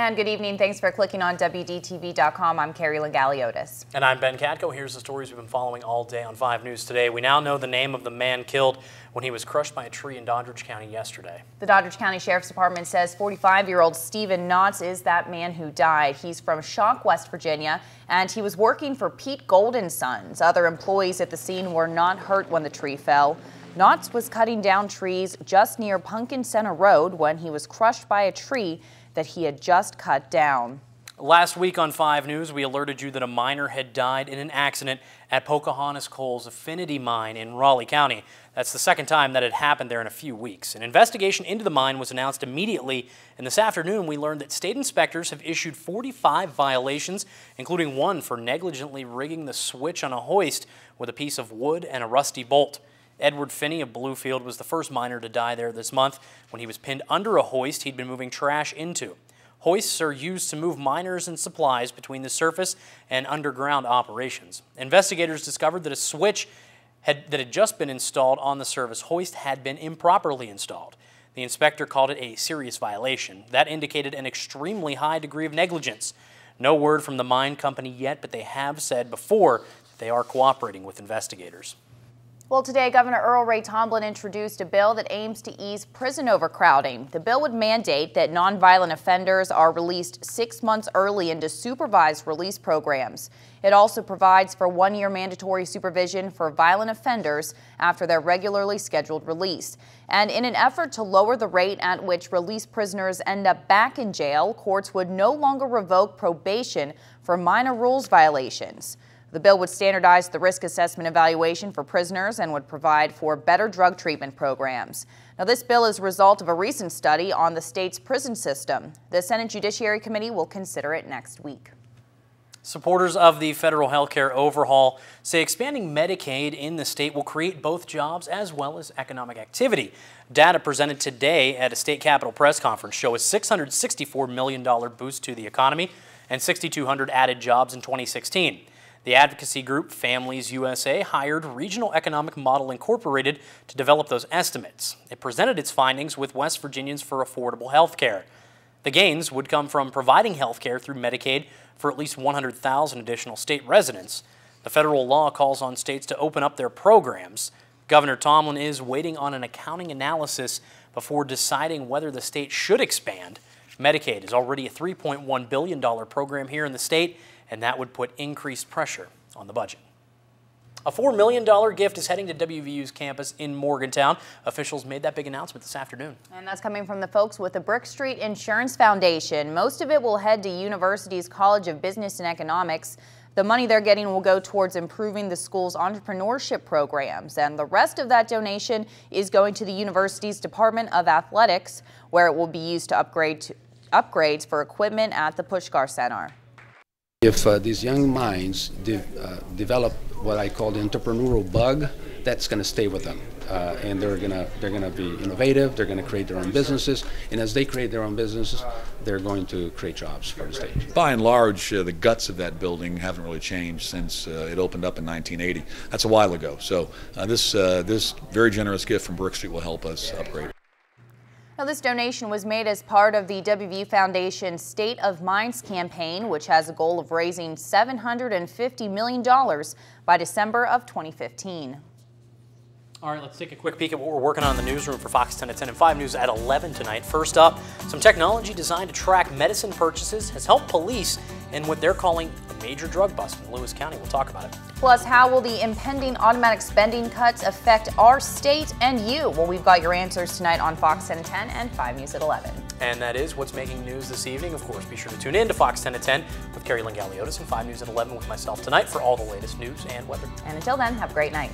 And good evening. Thanks for clicking on WDTV.com. I'm Carrie Galiotis. And I'm Ben Katko. Here's the stories we've been following all day on 5 News today. We now know the name of the man killed when he was crushed by a tree in Doddridge County yesterday. The Doddridge County Sheriff's Department says 45-year-old Stephen Knotts is that man who died. He's from Shock, West Virginia, and he was working for Pete Golden Sons. Other employees at the scene were not hurt when the tree fell. Knotts was cutting down trees just near Pumpkin Center Road when he was crushed by a tree that he had just cut down. Last week on 5 News, we alerted you that a miner had died in an accident at Pocahontas Coal's Affinity Mine in Raleigh County. That's the second time that had happened there in a few weeks. An investigation into the mine was announced immediately, and this afternoon we learned that state inspectors have issued 45 violations, including one for negligently rigging the switch on a hoist with a piece of wood and a rusty bolt. Edward Finney of Bluefield was the first miner to die there this month when he was pinned under a hoist he'd been moving trash into. Hoists are used to move miners and supplies between the surface and underground operations. Investigators discovered that a switch that had just been installed on the service hoist had been improperly installed. The inspector called it a serious violation. That indicated an extremely high degree of negligence. No word from the mine company yet, but they have said before that they are cooperating with investigators. Well, today, Governor Earl Ray Tomblin introduced a bill that aims to ease prison overcrowding. The bill would mandate that nonviolent offenders are released 6 months early into supervised release programs. It also provides for 1-year mandatory supervision for violent offenders after their regularly scheduled release. And in an effort to lower the rate at which released prisoners end up back in jail, courts would no longer revoke probation for minor rules violations. The bill would standardize the risk assessment evaluation for prisoners and would provide for better drug treatment programs. Now, this bill is a result of a recent study on the state's prison system. The Senate Judiciary Committee will consider it next week. Supporters of the federal health care overhaul say expanding Medicaid in the state will create both jobs as well as economic activity. Data presented today at a state capitol press conference show a $664 million boost to the economy and 6,200 added jobs in 2016. The advocacy group Families USA hired Regional Economic Model Incorporated to develop those estimates. It presented its findings with West Virginians for Affordable Health Care. The gains would come from providing health care through Medicaid for at least 100,000 additional state residents. The federal law calls on states to open up their programs. Governor Tomblin is waiting on an accounting analysis before deciding whether the state should expand. Medicaid is already a $3.1 billion program here in the state, and that would put increased pressure on the budget. A $4 million gift is heading to WVU's campus in Morgantown. Officials made that big announcement this afternoon. And that's coming from the folks with the Brick Street Insurance Foundation. Most of it will head to University's College of Business and Economics. The money they're getting will go towards improving the school's entrepreneurship programs, and the rest of that donation is going to the university's Department of Athletics, where it will be used to upgrades for equipment at the Pushkar Center. If these young minds develop what I call the entrepreneurial bug, that's going to stay with them, and they're going to be innovative. They're going to create their own businesses, and as they create their own businesses, they're going to create jobs for the state. By and large, the guts of that building haven't really changed since it opened up in 1980. That's a while ago. So this very generous gift from Brick Street will help us upgrade. Now, this donation was made as part of the WVU Foundation's State of Minds campaign, which has a goal of raising $750 million by December of 2015. All right, let's take a quick peek at what we're working on in the newsroom for Fox 10 at 10 and 5 News at 11 tonight. First up, some technology designed to track medicine purchases has helped police in what they're calling a major drug bust in Lewis County. We'll talk about it. Plus, how will the impending automatic spending cuts affect our state and you? Well, we've got your answers tonight on Fox 10 at 10 and 5 News at 11. And that is what's making news this evening. Of course, be sure to tune in to Fox 10 at 10 with Carrie Galiotis and 5 News at 11 with myself tonight for all the latest news and weather. And until then, have a great night.